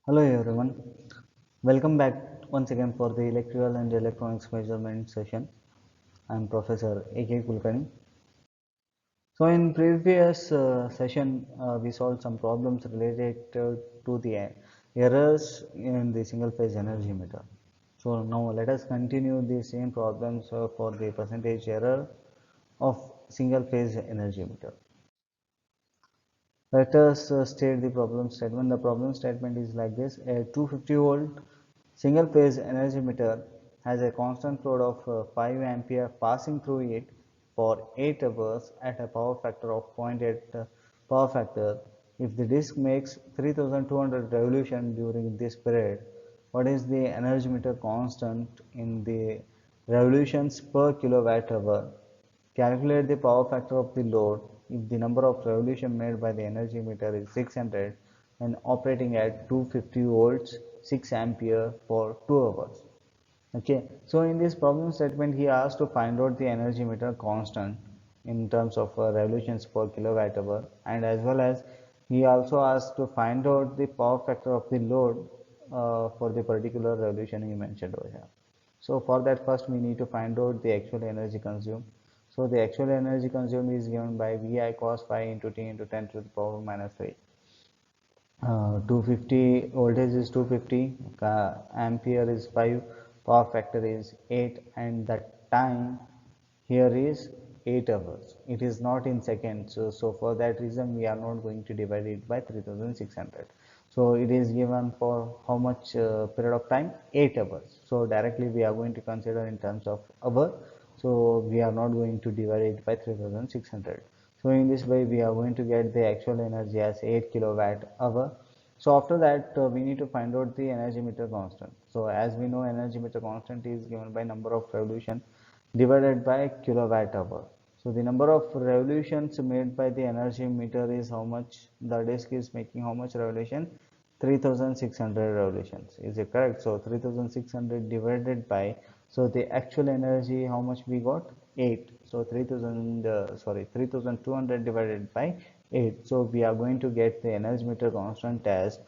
Hello everyone, welcome back once again for the electrical and electronics measurement session. I am Professor A.K. Kulkarni. So in previous session, we solved some problems related to the errors in the single phase energy meter. So now let us continue the same problems for the percentage error of single phase energy meter. Let us state the problem statement. The problem statement is like this: a 250 volt single phase energy meter has a constant load of 5 ampere passing through it for 8 hours at a power factor of 0.8 power factor. If the disk makes 3200 revolution during this period, what is the energy meter constant in the revolutions per kilowatt hour? Calculate the power factor of the load if the number of revolution made by the energy meter is 600 and operating at 250 volts 6 ampere for 2 hours. Okay, so in this problem statement he asked to find out the energy meter constant in terms of revolutions per kilowatt hour, and as well as he also asked to find out the power factor of the load for the particular revolution he mentioned over here. So for that, first we need to find out the actual energy consumed. So the actual energy consumed is given by Vi cos phi into T into 10 to the power minus 3. 250 voltage is 250, ampere is 5, power factor is 8, and the time here is 8 hours. It is not in seconds, so for that reason we are not going to divide it by 3600. So it is given for how much period of time? 8 hours. So directly we are going to consider in terms of hour, so we are not going to divide it by 3600. So in this way we are going to get the actual energy as 8 kilowatt hour. So after that we need to find out the energy meter constant. So as we know, energy meter constant is given by number of revolution divided by kilowatt hour. So the number of revolutions made by the energy meter is how much the disk is making, how much revolution? 3600 revolutions. Is it correct? So 3600 divided by, so the actual energy how much we got? 8. So 3200 divided by 8. So we are going to get the energy meter constant as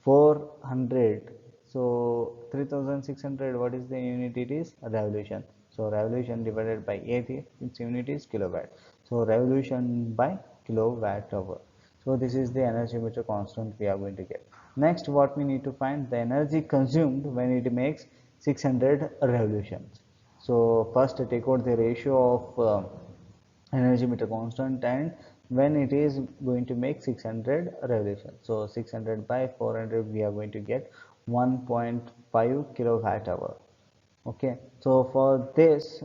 400. So 3600, what is the unit? It is revolution. So revolution divided by 8, its unit is kilowatt. So revolution by kilowatt hour. So this is the energy meter constant we are going to get. Next, what we need to find the energy consumed when it makes 600 revolutions. So first take out the ratio of energy meter constant and when it is going to make 600 revolutions. So 600 by 400 we are going to get 1.5 kilowatt hour. Okay, so for this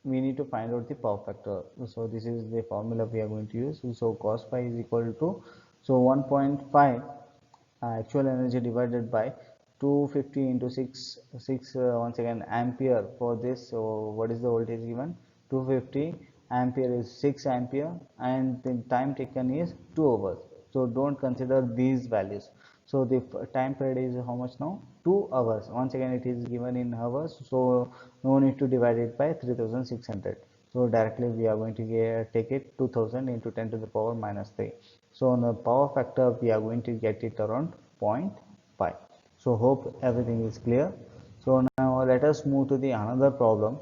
we need to find out the power factor. So this is the formula we are going to use. So cos phi is equal to, so 1.5 actual energy divided by 250 into 6 once again ampere for this. So what is the voltage given? 250 ampere is 6 ampere and the time taken is 2 hours. So don't consider these values. So the time period is how much now? 2 hours. Once again it is given in hours, so no need to divide it by 3600. So directly we are going to take it 2000 into 10 to the power minus 3. So on the power factor we are going to get it around 0.5. So hope everything is clear. So now let us move to the another problem.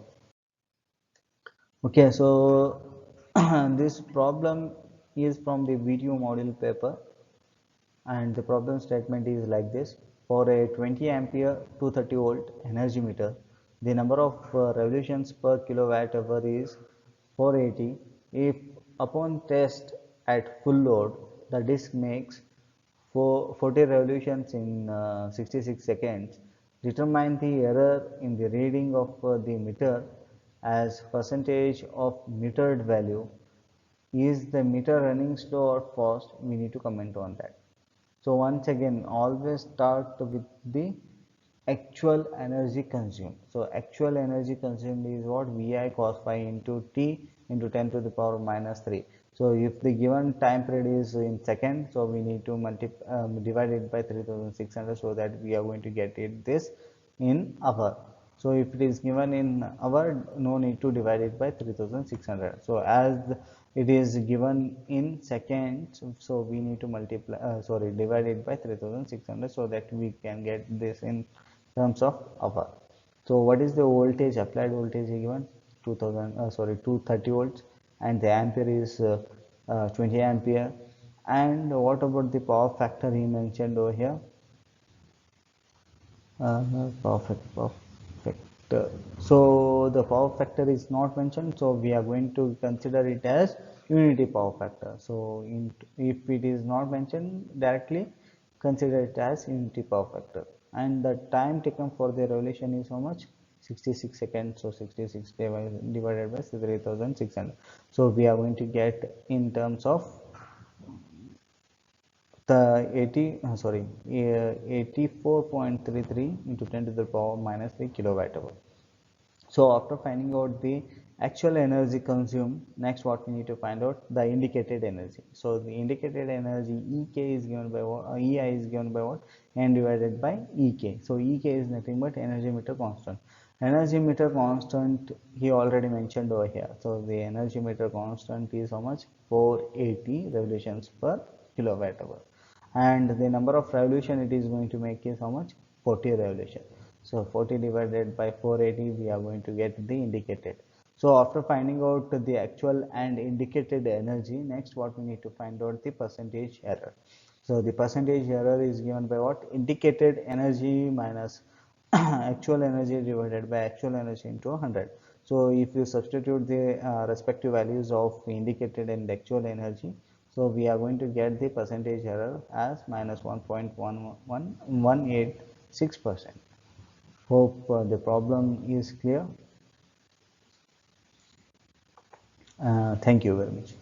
Okay, so this problem is from the video module paper, and the problem statement is like this: for a 20 ampere 230 volt energy meter, the number of revolutions per kilowatt hour is 480. If upon test at full load the disk makes 40 revolutions in 66 seconds, determine the error in the reading of the meter as percentage of metered value. Is the meter running slow or fast? We need to comment on that. So once again, always start with the actual energy consumed. So actual energy consumed is what? Vi cos phi into T into 10 to the power minus 3. So if the given time period is in second, so we need to divide it by 3600, so that we are going to get it this in hour. So if it is given in hour, no need to divide it by 3600. So as it is given in seconds, so we need to multiply, sorry, divide it by 3600 so that we can get this in terms of hour. So what is the voltage, applied voltage given? 2000, sorry, 230 volts, and the ampere is 20 ampere. And what about the power factor he mentioned over here? Power factor. So the power factor is not mentioned, so we are going to consider it as unity power factor. So if it is not mentioned directly, consider it as unity power factor. And the time taken for the revolution is how much? 66 seconds. So 66 divided by 3600. So we are going to get in terms of the 84.33 into 10 to the power minus 3 kilowatt hour. So after finding out the actual energy consumed, next what we need to find out the indicated energy. So the indicated energy EK is given by what? EI is given by what? N divided by EK. So EK is nothing but energy meter constant. Energy meter constant he already mentioned over here. So the energy meter constant is how much? 480 revolutions per kilowatt hour. And the number of revolution it is going to make is how much? 40 revolution. So 40 divided by 480, we are going to get the indicated. So after finding out the actual and indicated energy, next what we need to find out the percentage error. So the percentage error is given by what? Indicated energy minus actual energy divided by actual energy into 100. So if you substitute the respective values of indicated and actual energy, so we are going to get the percentage error as minus 1.11186%. Hope the problem is clear. Thank you very much.